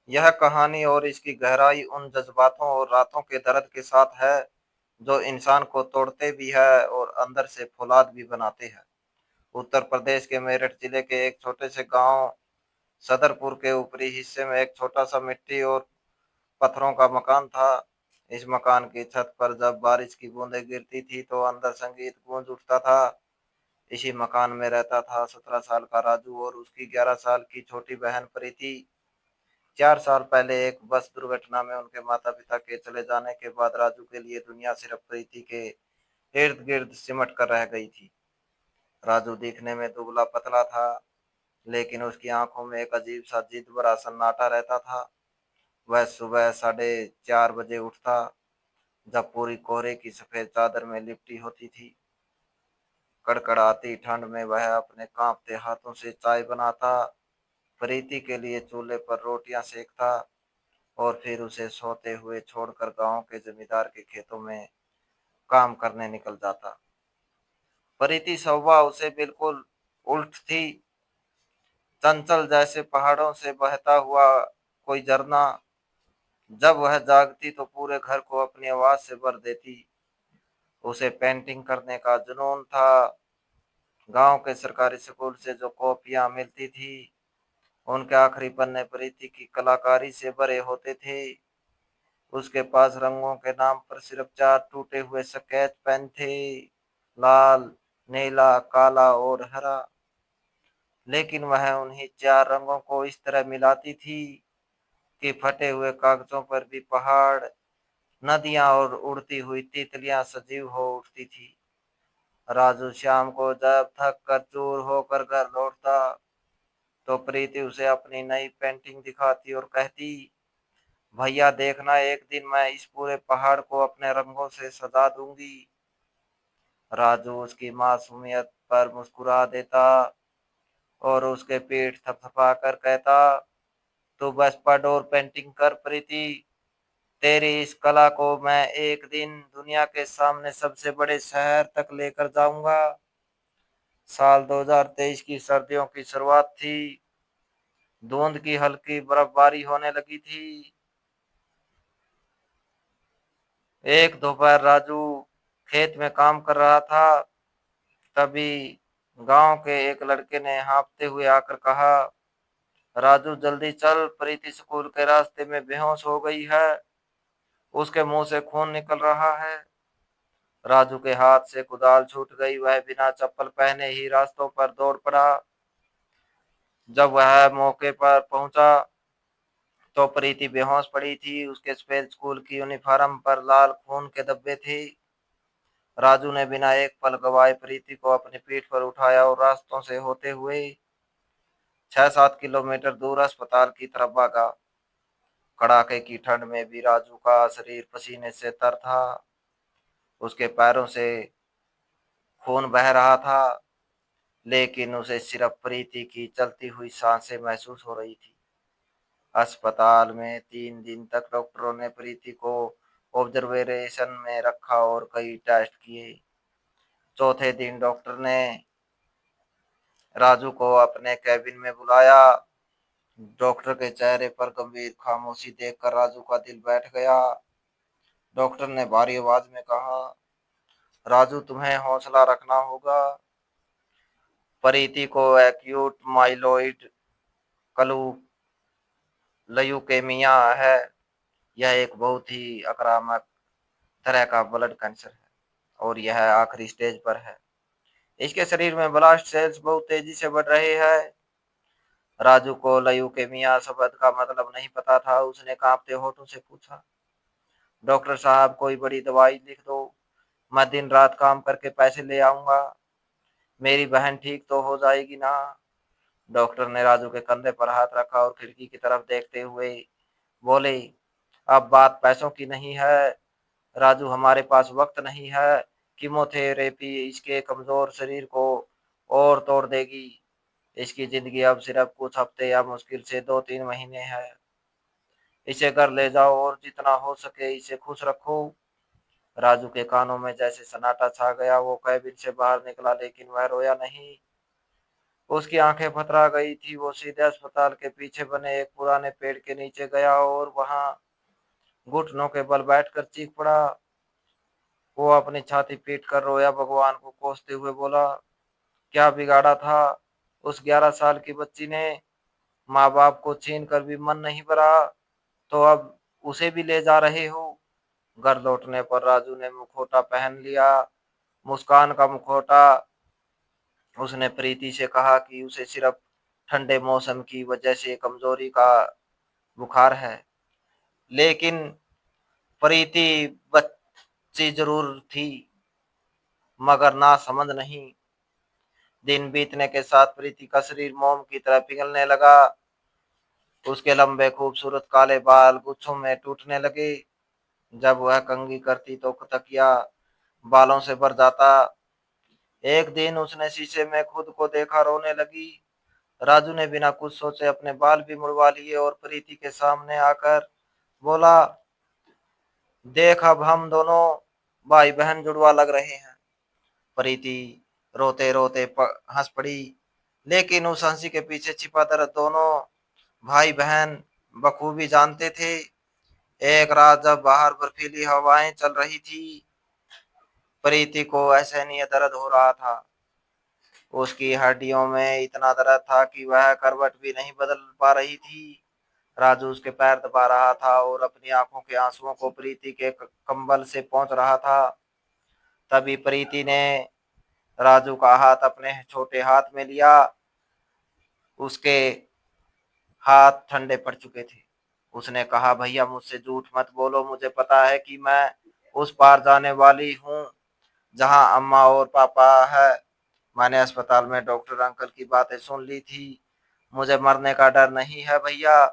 यह कहानी और इसकी गहराई उन जज्बातों और रातों के दर्द के साथ है जो इंसान को तोड़ते भी है और अंदर से फौलाद भी बनाते हैं। उत्तर प्रदेश के मेरठ जिले के एक छोटे से गांव सदरपुर के ऊपरी हिस्से में एक छोटा सा मिट्टी और पत्थरों का मकान था। इस मकान की छत पर जब बारिश की बूंदें गिरती थी तो अंदर संगीत गूंज उठता था। इसी मकान में रहता था 17 साल का राजू और उसकी 11 साल की छोटी बहन प्रीति। 4 साल पहले एक बस दुर्घटना में उनके माता पिता के चले जाने के बाद राजू के लिए दुनिया सिर्फ प्रीति के इर्द गिर्द सिमट कर रह गई थी। राजू दिखने में दुबला पतला था, लेकिन उसकी आंखों में एक अजीब सा जिद भरा सन्नाटा रहता था। वह सुबह 4:30 बजे उठता, जब पूरी कोहरे की सफेद चादर में लिपटी होती थी। कड़कड़ाती ठंड में वह अपने कांपते हाथों से चाय बनाता, प्रीति के लिए चूल्हे पर रोटियां सेकता और फिर उसे सोते हुए छोड़कर गांव के जमींदार के खेतों में काम करने निकल जाता। प्रीति स्वभाव उसे बिल्कुल उल्ट थी, चंचल जैसे पहाड़ों से बहता हुआ कोई झरना। जब वह जागती तो पूरे घर को अपनी आवाज से भर देती। उसे पेंटिंग करने का जुनून था। गांव के सरकारी स्कूल से जो कॉपियां मिलती थी, उनके आखिरी पन्ने प्रीति की कलाकारी से भरे होते थे। उसके पास रंगों के नाम पर सिर्फ 4 टूटे हुए स्केच पेन थे, लाल, नीला, काला और हरा। लेकिन वह उन्हीं 4 रंगों को इस तरह मिलाती थी कि फटे हुए कागजों पर भी पहाड़, नदियां और उड़ती हुई तितलियां सजीव हो उठती थी। राजू शाम को जब थक कर चूर होकर घर लौटता तो प्रीति उसे अपनी नई पेंटिंग दिखाती और कहती, भैया देखना, एक दिन मैं इस पूरे पहाड़ को अपने रंगों से सजा दूंगी। राजू उसकी मासूमियत पर मुस्कुरा देता और उसके पीठ थपथपा कर कहता, तू बस पढ़ और पेंटिंग कर प्रीति। तेरी इस कला को मैं एक दिन दुनिया के सामने सबसे बड़े शहर तक लेकर जाऊंगा। साल 2023 की सर्दियों की शुरुआत थी। धुंध की हल्की बर्फबारी होने लगी थी। एक दोपहर राजू खेत में काम कर रहा था। तभी गांव के एक लड़के ने हाँफते हुए आकर कहा, राजू जल्दी चल, प्रीति स्कूल के रास्ते में बेहोश हो गई है। उसके मुंह से खून निकल रहा है। राजू के हाथ से कुदाल छूट गई। वह बिना चप्पल पहने ही रास्तों पर दौड़ पड़ा। जब वह मौके पर पहुंचा तो प्रीति बेहोश पड़ी थी। उसके सफेद स्कूल की यूनिफॉर्म पर लाल खून के धब्बे थे। राजू ने बिना एक पल गवाए प्रीति को अपनी पीठ पर उठाया और रास्तों से होते हुए 6-7 किलोमीटर दूर अस्पताल की तरफ भागा। कड़ाके की ठंड में भी राजू का शरीर पसीने से तर था। उसके पैरों से खून बह रहा था, लेकिन उसे सिर्फ प्रीति की चलती हुई सांसें महसूस हो रही थी। अस्पताल में 3 दिन तक डॉक्टरों ने प्रीति को ऑब्जर्वेशन में रखा और कई टेस्ट किए। चौथे दिन डॉक्टर ने राजू को अपने कैबिन में बुलाया। डॉक्टर के चेहरे पर गंभीर खामोशी देखकर राजू का दिल बैठ गया। डॉक्टर ने भारी आवाज में कहा, राजू तुम्हें हौसला रखना होगा। प्रीति को एक्यूट माइलोइड कलू ल्यूकेमिया है। यह एक बहुत ही आक्रामक तरह का ब्लड कैंसर है और यह आखिरी स्टेज पर है। इसके शरीर में ब्लास्ट सेल्स बहुत तेजी से बढ़ रहे हैं। राजू को ल्यूकेमिया शब्द का मतलब नहीं पता था। उसने कांपते होठों से पूछा, डॉक्टर साहब कोई बड़ी दवाई लिख दो, मैं दिन रात काम करके पैसे ले आऊंगा। मेरी बहन ठीक तो हो जाएगी ना। डॉक्टर ने राजू के कंधे पर हाथ रखा और खिड़की की तरफ देखते हुए बोले, अब बात पैसों की नहीं है राजू, हमारे पास वक्त नहीं है। कीमोथेरेपी इसके कमजोर शरीर को और तोड़ देगी। इसकी जिंदगी अब सिर्फ कुछ हफ्ते या मुश्किल से 2-3 महीने है। इसे घर ले जाओ और जितना हो सके इसे खुश रखो। राजू के कानों में जैसे सन्नाटा छा गया। वो कैबिन से बाहर निकला, लेकिन वह रोया नहीं। उसकी आंखें फतरा गई थी। वो सीधे अस्पताल के पीछे बने एक पुराने पेड़ के नीचे गया और वहां घुटनों के बल बैठकर चीख पड़ा। वो अपनी छाती पीट कर रोया, भगवान को कोसते हुए बोला, क्या बिगाड़ा था उस 11 साल की बच्ची ने? माँ बाप को छीन कर भी मन नहीं भरा, तो अब उसे भी ले जा रहे हो? घर लौटने पर राजू ने मुखौटा पहन लिया, मुस्कान का मुखौटा। उसने प्रीति से कहा कि उसे सिर्फ ठंडे मौसम की वजह से कमजोरी का बुखार है, लेकिन प्रीति बच्ची जरूर थी, मगर ना समझ नहीं। दिन बीतने के साथ प्रीति का शरीर मोम की तरह पिघलने लगा। उसके लंबे खूबसूरत काले बाल गुच्छों में टूटने लगे। जब वह कंघी करती तो तकिया बालों से भर जाता। एक दिन उसने शीशे में खुद को देखा, रोने लगी। राजू ने बिना कुछ सोचे अपने बाल भी मुड़वा लिए और प्रीति के सामने आकर बोला, देख अब हम दोनों भाई बहन जुड़वा लग रहे हैं। प्रीति रोते रोते हंस पड़ी, लेकिन उस हंसी के पीछे छिपा दर्द दोनों भाई बहन बखूबी जानते थे। एक रात जब बाहर बर्फीली हवाएं चल रही थी, प्रीति को असहनीय दर्द हो रहा था। उसकी हड्डियों में इतना दर्द था कि वह करवट भी नहीं बदल पा रही थी। राजू उसके पैर दबा रहा था और अपनी आंखों के आंसुओं को प्रीति के कंबल से पोंछ रहा था। तभी प्रीति ने राजू का हाथ अपने छोटे हाथ में लिया। उसके हाथ ठंडे पड़ चुके थे। उसने कहा, भैया मुझसे झूठ मत बोलो, मुझे पता है कि मैं उस पार जाने वाली हूँ जहाँ अम्मा और पापा है। मैंने अस्पताल में डॉक्टर अंकल की बातें सुन ली थी। मुझे मरने का डर नहीं है भैया।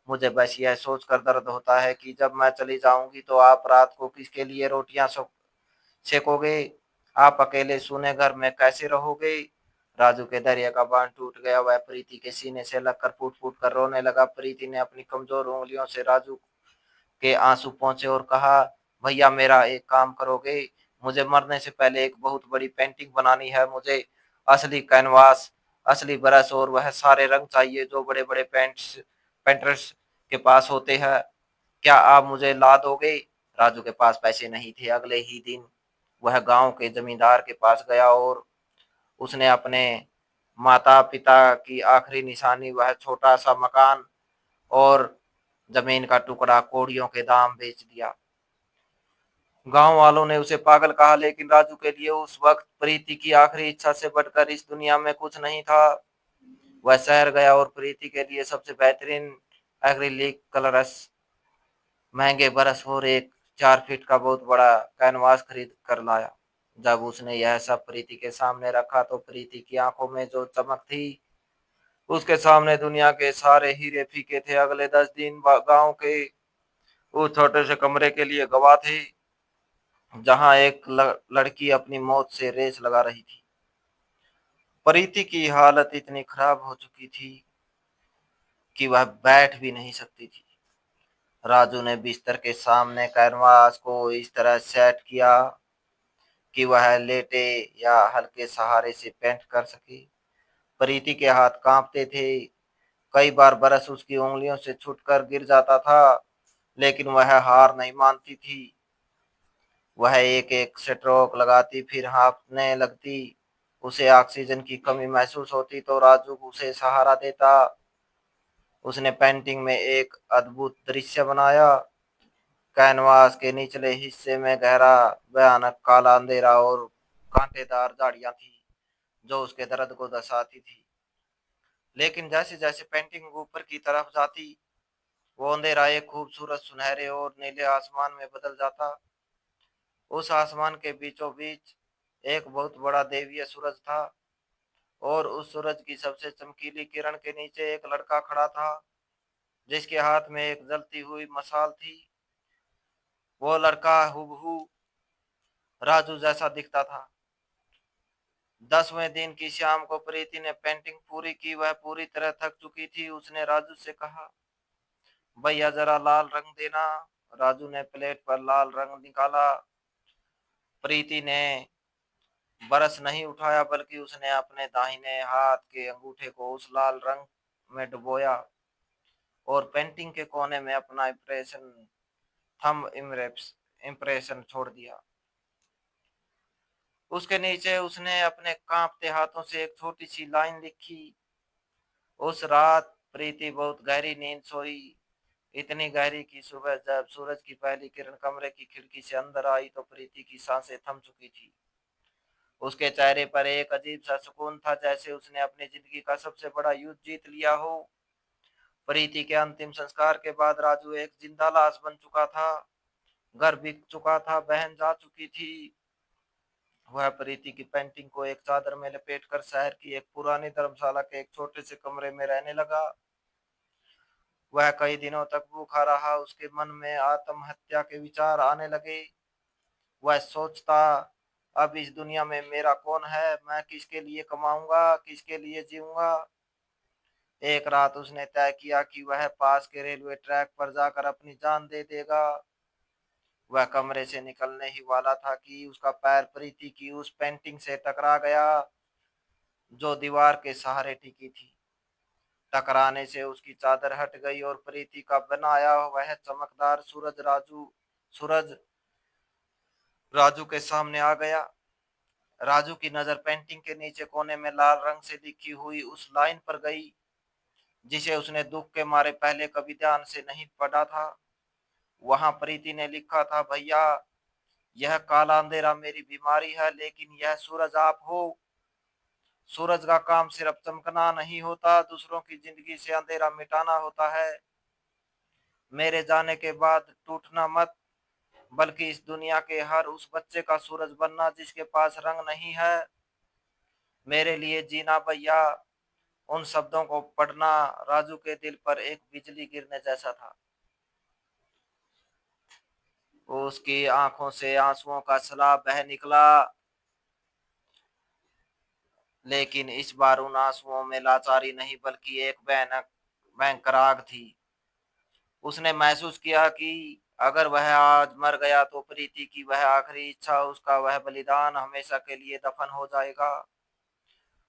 मुझे बस यह सोचकर दर्द होता है कि जब मैं चली जाऊंगी तो आप रात को किसके लिए रोटियां सेकोगे? आप अकेले सूने घर में कैसे रहोगे? राजू के दरिया का बांध टूट गया। वह प्रीति के सीने से लगकर फूट फूट कर रोने लगा। प्रीति ने अपनी कमजोर उंगलियों से राजू के आंसू पोंछे और कहा, भैया मेरा एक काम करोगे? मुझे मरने से पहले एक बहुत बड़ी पेंटिंग बनानी है। मुझे असली कैनवास, असली ब्रश और वह सारे रंग चाहिए जो बड़े बड़े पेंटर्स के पास होते हैं। क्या आप मुझे ला दोगे? राजू के पास पैसे नहीं थे। अगले ही दिन वह गांव के जमींदार के पास गया और उसने अपने माता पिता की आखिरी निशानी, वह छोटा सा मकान और जमीन का टुकड़ा कौड़ियों के दाम बेच दिया। गांव वालों ने उसे पागल कहा, लेकिन राजू के लिए उस वक्त प्रीति की आखिरी इच्छा से बढ़कर इस दुनिया में कुछ नहीं था। वह शहर गया और प्रीति के लिए सबसे बेहतरीन एक्रिलिक कलर्स, महंगे ब्रश और एक 4 फीट का बहुत बड़ा कैनवास खरीद कर लाया। जब उसने यह सब प्रीति के सामने रखा तो प्रीति की आंखों में जो चमक थी, उसके सामने दुनिया के सारे हीरे फीके थे। अगले 10 दिन गांव के उस छोटे से कमरे के लिए गवाह थे जहां एक लड़की अपनी मौत से रेस लगा रही थी। प्रीति की हालत इतनी खराब हो चुकी थी कि वह बैठ भी नहीं सकती थी। राजू ने बिस्तर के सामने कैनवास को इस तरह सेट किया कि वह लेटे या हल्के सहारे से पेंट कर सके। प्रीति के हाथ कांपते थे। कई बार ब्रश उसकी उंगलियों से छूटकर गिर जाता था, लेकिन वह हार नहीं मानती थी। वह एक एक स्ट्रोक लगाती, फिर हाँफने लगती। उसे ऑक्सीजन की कमी महसूस होती तो राजू उसे सहारा देता। उसने पेंटिंग में एक अद्भुत दृश्य बनाया। कैनवास के निचले हिस्से में गहरा भयानक काला अंधेरा और कांटेदार झाड़ियां थी जो उसके दर्द को दर्शाती थी। लेकिन जैसे जैसे पेंटिंग ऊपर की तरफ जाती, वो अंधेरा एक खूबसूरत सुनहरे और नीले आसमान में बदल जाता। उस आसमान के बीचों बीच एक बहुत बड़ा देवीय सूरज था और उस सूरज की सबसे चमकीली किरण के नीचे एक लड़का खड़ा था जिसके हाथ में एक जलती हुई मशाल थी। वो लड़का हुबहू राजू जैसा दिखता था। 10वें दिन की शाम को प्रीति ने पेंटिंग पूरी की। वह पूरी तरह थक चुकी थी। उसने राजू से कहा, भैया जरा लाल रंग देना। राजू ने प्लेट पर लाल रंग निकाला। प्रीति ने ब्रश नहीं उठाया, बल्कि उसने अपने दाहिने हाथ के अंगूठे को उस लाल रंग में डुबोया और पेंटिंग के कोने में अपना थंब इम्प्रेशन छोड़ दिया। उसके नीचे उसने अपने कांपते हाथों से एक छोटी सी लाइन लिखी। उस रात प्रीति बहुत गहरी नींद सोई, इतनी गहरी कि सुबह जब सूरज की पहली किरण कमरे की खिड़की से अंदर आई तो प्रीति की सांसें थम चुकी थी। उसके चेहरे पर एक अजीब सा सुकून था, जैसे उसने अपनी जिंदगी का सबसे बड़ा युद्ध जीत लिया हो। प्रीति के अंतिम संस्कार के बाद राजू एक जिंदा लाश बन चुका था। घर बिक चुका था, बहन जा चुकी थी। वह प्रीति की पेंटिंग को एक चादर में लपेटकर शहर की एक पुरानी धर्मशाला के एक छोटे से कमरे में रहने लगा। वह कई दिनों तक भूखा रहा, उसके मन में आत्महत्या के विचार आने लगे। वह सोचता, अब इस दुनिया में मेरा कौन है, मैं किसके लिए कमाऊंगा, किसके लिए जीऊंगा। एक रात उसने तय किया कि वह पास के रेलवे ट्रैक पर जाकर अपनी जान दे देगा। वह कमरे से निकलने ही वाला था कि उसका पैर प्रीति की उस पेंटिंग से टकरा गया, जो दीवार के सहारे टिकी थी। टकराने से उसकी चादर हट गई और प्रीति का बनाया वह चमकदार सूरज राजू के सामने आ गया। राजू की नजर पेंटिंग के नीचे कोने में लाल रंग से लिखी हुई उस लाइन पर गई, जिसे उसने दुख के मारे पहले कभी ध्यान से नहीं पढ़ा था। वहां प्रीति ने लिखा था, भैया, यह काला अंधेरा मेरी बीमारी है, लेकिन यह सूरज आप हो। सूरज का काम सिर्फ चमकना नहीं होता, दूसरों की जिंदगी से अंधेरा मिटाना होता है। मेरे जाने के बाद टूटना मत, बल्कि इस दुनिया के हर उस बच्चे का सूरज बनना जिसके पास रंग नहीं है। मेरे लिए जीना भैया। उन शब्दों को पढ़ना राजू के दिल पर एक बिजली गिरने जैसा था। उसकी आंखों से आंसुओं का सैलाब बह निकला, लेकिन इस बार उन आंसुओं में लाचारी नहीं, बल्कि एक भयानक भयंकर आग थी। उसने महसूस किया कि अगर वह आज मर गया तो प्रीति की वह आखिरी इच्छा, उसका वह बलिदान हमेशा के लिए दफन हो जाएगा।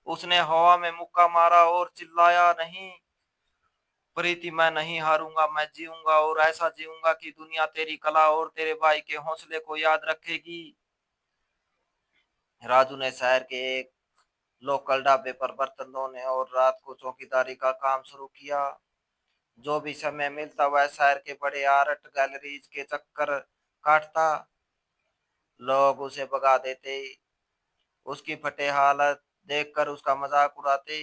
उसने हवा में मुक्का मारा और चिल्लाया, नहीं प्रीति, मैं नहीं हारूंगा, मैं जीऊंगा और ऐसा जीऊंगा कि दुनिया तेरी कला और तेरे भाई के हौसले को याद रखेगी। राजू ने शहर के एक लोकल ढाबे पर बर्तन धोने और रात को चौकीदारी का काम शुरू किया। जो भी समय मिलता वह शहर के बड़े आर्ट गैलरीज के चक्कर काटता। लोग उसे भगा देते, उसकी फटे हालत देखकर उसका मजाक उड़ाते,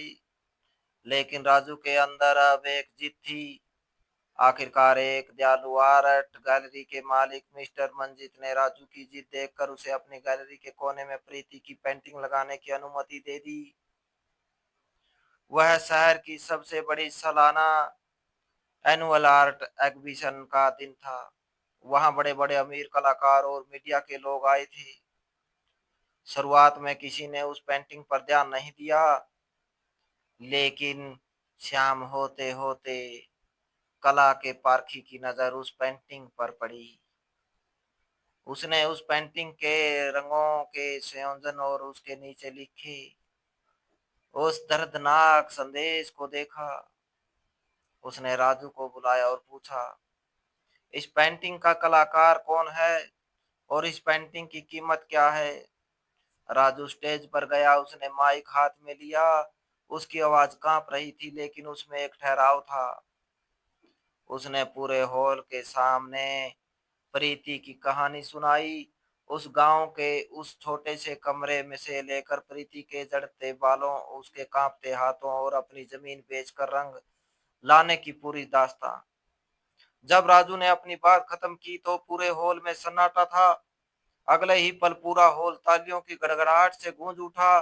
लेकिन राजू के अंदर अब एक जिद थी। आखिरकार एक दयालु आर्ट गैलरी के मालिक मिस्टर मंजित ने राजू की जिद देखकर उसे अपनी गैलरी के कोने में प्रीति की पेंटिंग लगाने की अनुमति दे दी। वह शहर की सबसे बड़ी सालाना एनुअल आर्ट एग्जीबिशन का दिन था। वहां बड़े बड़े अमीर कलाकार और मीडिया के लोग आए थे। शुरुआत में किसी ने उस पेंटिंग पर ध्यान नहीं दिया, लेकिन शाम होते होते कला के पारखी की नजर उस पेंटिंग पर पड़ी। उसने उस पेंटिंग के रंगों के संयोजन और उसके नीचे लिखे उस दर्दनाक संदेश को देखा। उसने राजू को बुलाया और पूछा, इस पेंटिंग का कलाकार कौन है और इस पेंटिंग की कीमत क्या है। राजू स्टेज पर गया, उसने माइक हाथ में लिया। उसकी आवाज कांप रही थी, लेकिन उसमें एक ठहराव था। उसने पूरे हॉल के सामने प्रीति की कहानी सुनाई, उस गांव के उस छोटे से कमरे में से लेकर प्रीति के जड़ते बालों, उसके कांपते हाथों और अपनी जमीन बेचकर रंग लाने की पूरी दास्तां। जब राजू ने अपनी बात खत्म की तो पूरे हॉल में सन्नाटा था। अगले ही पल पूरा हॉल तालियों की गड़गड़ाहट से गूंज उठा।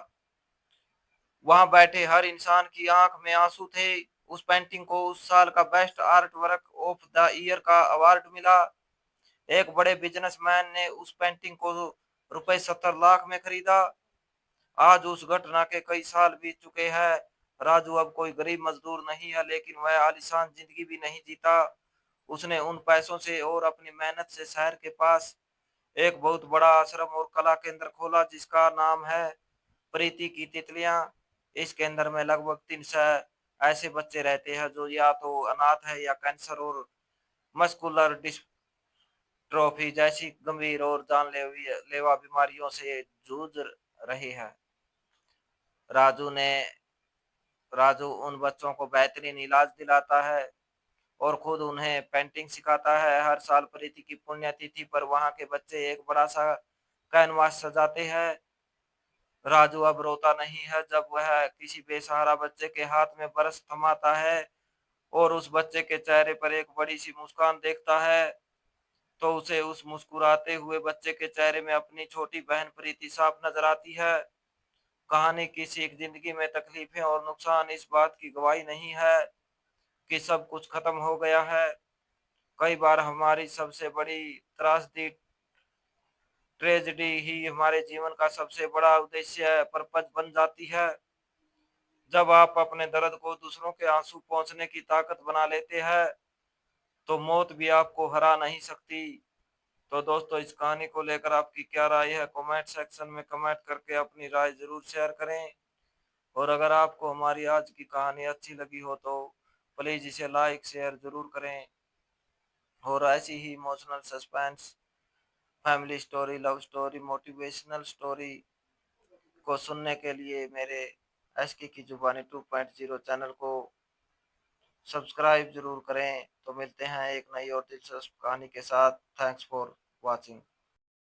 वहां बैठे हर इंसान की आंख में आंसू थे। उस पेंटिंग को उस साल का best art work of the year का अवार्ड मिला। एक बड़े बिजनेसमैन ने उस पेंटिंग को रुपए 70 लाख में खरीदा। आज उस घटना के कई साल बीत चुके हैं। राजू अब कोई गरीब मजदूर नहीं है, लेकिन वह आलीशान जिंदगी भी नहीं जीता। उसने उन पैसों से और अपनी मेहनत से शहर के पास एक बहुत बड़ा आश्रम और कला केंद्र खोला जिसका नाम है प्रीति की तितलियां। इस केंद्र में लगभग 300 ऐसे बच्चे रहते हैं जो या तो अनाथ है या कैंसर और मस्कुलर डिस्ट्रोफी जैसी गंभीर और जानलेवा बीमारियों से जूझ रहे हैं। राजू ने राजू उन बच्चों को बेहतरीन इलाज दिलाता है और खुद उन्हें पेंटिंग सिखाता है। हर साल प्रीति की पुण्यतिथि पर वहां के बच्चे एक बड़ा सा कैनवास सजाते हैं। राजू अब रोता नहीं है जब वह किसी बेसहारा बच्चे के हाथ में बरस थमाता है और उस बच्चे के चेहरे पर एक बड़ी सी मुस्कान देखता है, तो उसे उस मुस्कुराते हुए बच्चे के चेहरे में अपनी छोटी बहन प्रीति साफ नजर आती है। कहानी की सीख जिंदगी में तकलीफें और नुकसान इस बात की गवाही नहीं है कि सब कुछ खत्म हो गया है। कई बार हमारी सबसे बड़ी त्रासदी ट्रेजेडी ही हमारे जीवन का सबसे बड़ा उद्देश्य पर्पज बन जाती है। जब आप अपने दर्द को दूसरों के आंसू पहुंचने की ताकत बना लेते हैं तो मौत भी आपको हरा नहीं सकती। तो दोस्तों, इस कहानी को लेकर आपकी क्या राय है, कमेंट सेक्शन में कमेंट करके अपनी राय जरूर शेयर करें। और अगर आपको हमारी आज की कहानी अच्छी लगी हो तो प्लीज इसे लाइक शेयर जरूर करें। और ऐसी ही emotional suspense, family story, love story, motivational story को सुनने के लिए मेरे एसके की जुबानी 2.0 चैनल को सब्सक्राइब जरूर करें। तो मिलते हैं एक नई और दिलचस्प कहानी के साथ। Thanks for watching.